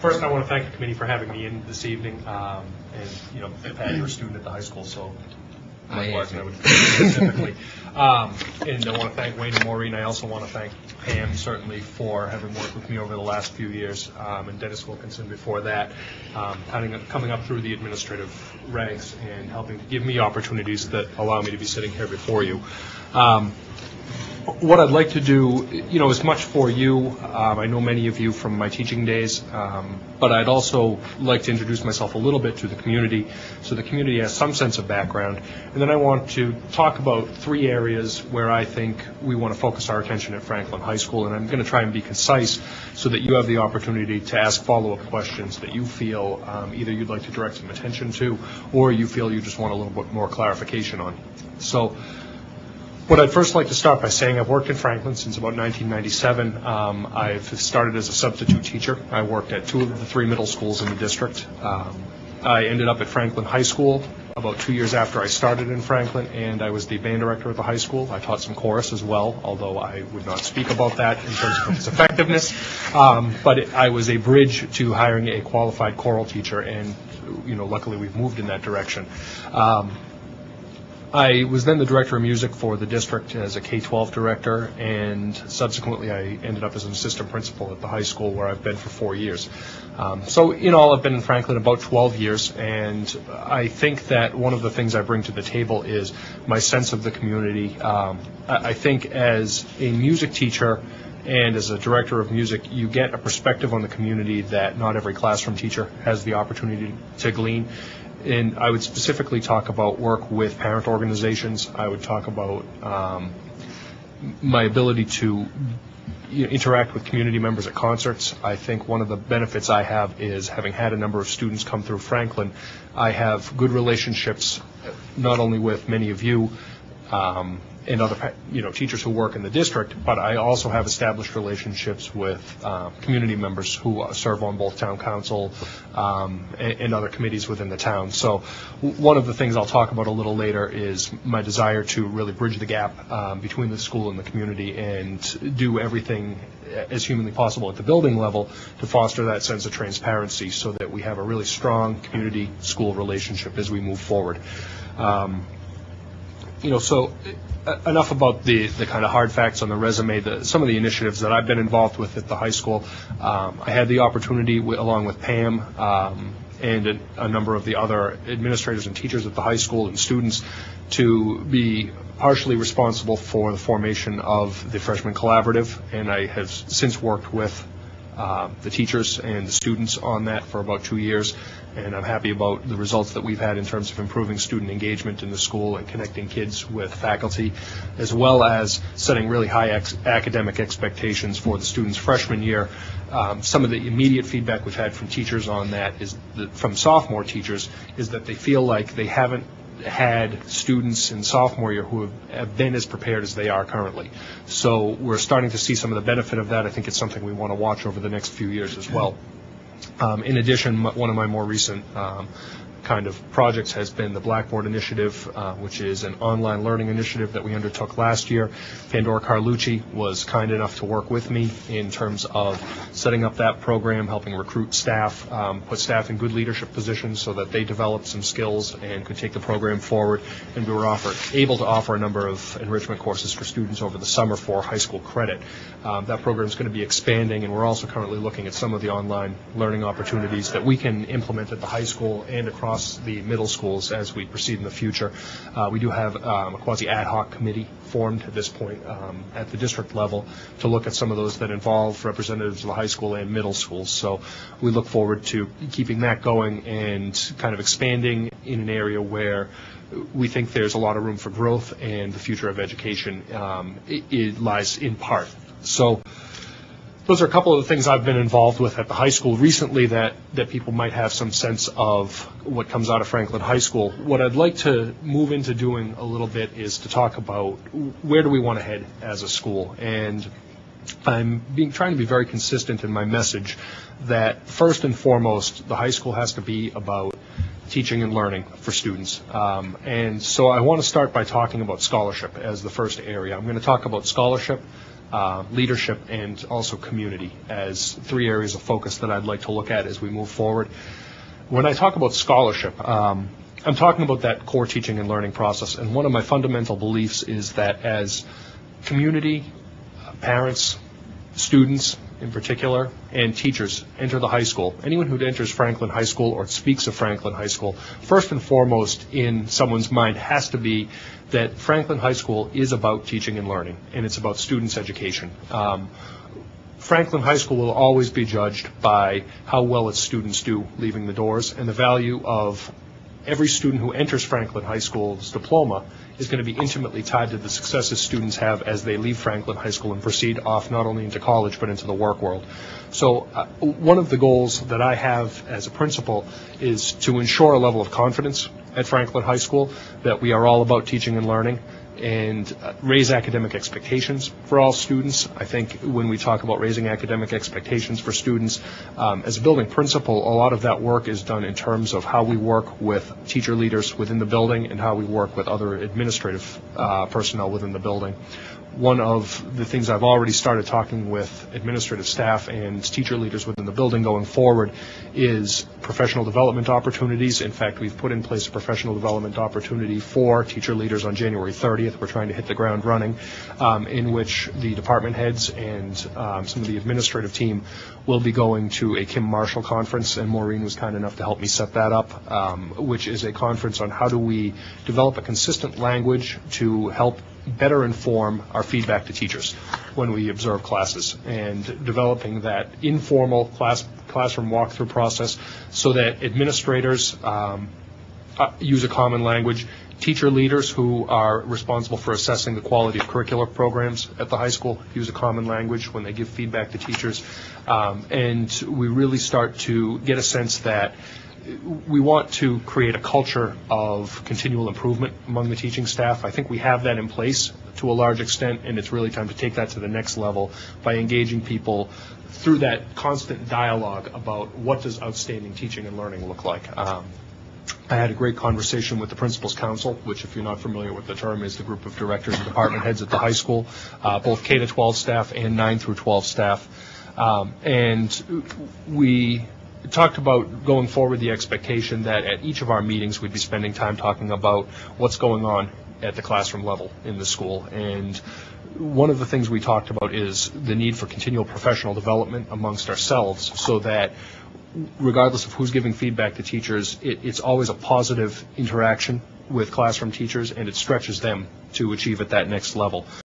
First, I want to thank the committee for having me in this evening. And, you know, Pat, you're a student at the high school, so likewise, I would specifically. And I want to thank Wayne and Maureen. I also want to thank Pam, certainly, for having worked with me over the last few years, and Dennis Wilkinson before that, coming up through the administrative ranks and helping to give me opportunities that allow me to be sitting here before you. What I'd like to do, you know, is much for you. I know many of you from my teaching days, but I'd also like to introduce myself a little bit to the community so the community has some sense of background. And then I want to talk about 3 areas where I think we want to focus our attention at Franklin High School, and I'm going to try and be concise so that you have the opportunity to ask follow-up questions that you feel either you'd like to direct some attention to or you feel you just want a little bit more clarification on. So, what I'd first like to start by saying, I've worked in Franklin since about 1997. I've started as a substitute teacher. I worked at 2 of the 3 middle schools in the district. I ended up at Franklin High School about 2 years after I started in Franklin, and I was the band director at the high school. I taught some chorus as well, although I would not speak about that in terms of its effectiveness. But I was a bridge to hiring a qualified choral teacher, and, you know, luckily we've moved in that direction. I was then the director of music for the district as a K-12 director, and subsequently I ended up as an assistant principal at the high school where I've been for 4 years. So in all, I've been in Franklin about 12 years, and I think that one of the things I bring to the table is my sense of the community. I think as a music teacher and as a director of music, you get a perspective on the community that not every classroom teacher has the opportunity to glean. And I would specifically talk about work with parent organizations. I would talk about my ability to interact with community members at concerts. I think one of the benefits I have is, having had a number of students come through Franklin, I have good relationships not only with many of you and other teachers who work in the district, but I also have established relationships with community members who serve on both town council and other committees within the town. So one of the things I'll talk about a little later is my desire to really bridge the gap between the school and the community and do everything as humanly possible at the building level to foster that sense of transparency so that we have a really strong community-school relationship as we move forward. So enough about the kind of hard facts on the resume. Some of the initiatives that I've been involved with at the high school, I had the opportunity, along with Pam and a number of the other administrators and teachers at the high school and students, to be partially responsible for the formation of the Freshman Collaborative, and I have since worked with the teachers and the students on that for about 2 years, and I'm happy about the results that we've had in terms of improving student engagement in the school and connecting kids with faculty, as well as setting really high academic expectations for the students' freshman year. Some of the immediate feedback we've had from teachers on that is from sophomore teachers is that they feel like they haven't had students in sophomore year who have been as prepared as they are currently. So we're starting to see some of the benefit of that. I think it's something we want to watch over the next few years as well. In addition, one of my more recent kind of projects has been the Blackboard Initiative, which is an online learning initiative that we undertook last year. Pandora Carlucci was kind enough to work with me in terms of setting up that program, helping recruit staff, put staff in good leadership positions so that they developed some skills and could take the program forward. And we were able to offer a number of enrichment courses for students over the summer for high school credit. That program is going to be expanding, and we're also currently looking at some of the online learning opportunities that we can implement at the high school and across the middle schools as we proceed in the future. We do have a quasi-ad hoc committee formed at this point at the district level to look at some of those that involve representatives of the high school and middle schools. So we look forward to keeping that going and kind of expanding in an area where we think there's a lot of room for growth, and the future of education it lies in part. So those are a couple of the things I've been involved with at the high school recently that people might have some sense of what comes out of Franklin High School. What I'd like to move into doing a little bit is to talk about where do we want to head as a school. And I'm trying to be very consistent in my message that first and foremost, the high school has to be about teaching and learning for students. And so I want to start by talking about scholarship as the first area. I'm going to talk about scholarship, leadership, and also community as three areas of focus that I'd like to look at as we move forward. When I talk about scholarship, I'm talking about that core teaching and learning process, and one of my fundamental beliefs is that as community, parents, students in particular, and teachers enter the high school, anyone who enters Franklin High School or speaks of Franklin High School, first and foremost in someone's mind has to be that Franklin High School is about teaching and learning, and it's about students' education. Franklin High School will always be judged by how well its students do leaving the doors, and the value of every student who enters Franklin High School's diploma is going to be intimately tied to the successes students have as they leave Franklin High School and proceed off not only into college but into the work world. So one of the goals that I have as a principal is to ensure a level of confidence at Franklin High School that we are all about teaching and learning, and raise academic expectations for all students. I think when we talk about raising academic expectations for students, as a building principal, a lot of that work is done in terms of how we work with teacher leaders within the building and how we work with other administrative personnel within the building. One of the things I've already started talking with administrative staff and teacher leaders within the building going forward is professional development opportunities. In fact, we've put in place a professional development opportunity for teacher leaders on January 30th. We're trying to hit the ground running, in which the department heads and some of the administrative team will be going to a Kim Marshall conference, and Maureen was kind enough to help me set that up, which is a conference on how do we develop a consistent language to help better inform our feedback to teachers when we observe classes, and developing that informal classroom walkthrough process so that administrators use a common language, teacher leaders who are responsible for assessing the quality of curricular programs at the high school use a common language when they give feedback to teachers, and we really start to get a sense that we want to create a culture of continual improvement among the teaching staff. I think we have that in place to a large extent, and it's really time to take that to the next level by engaging people through that constant dialogue about what does outstanding teaching and learning look like. I had a great conversation with the Principals Council, which, if you're not familiar with the term, is the group of directors and department heads at the high school, both K-12 staff and 9 through 12 staff. And we talked about going forward the expectation that at each of our meetings we'd be spending time talking about what's going on at the classroom level in the school. And one of the things we talked about is the need for continual professional development amongst ourselves, so that regardless of who's giving feedback to teachers, it's always a positive interaction with classroom teachers, and it stretches them to achieve at that next level.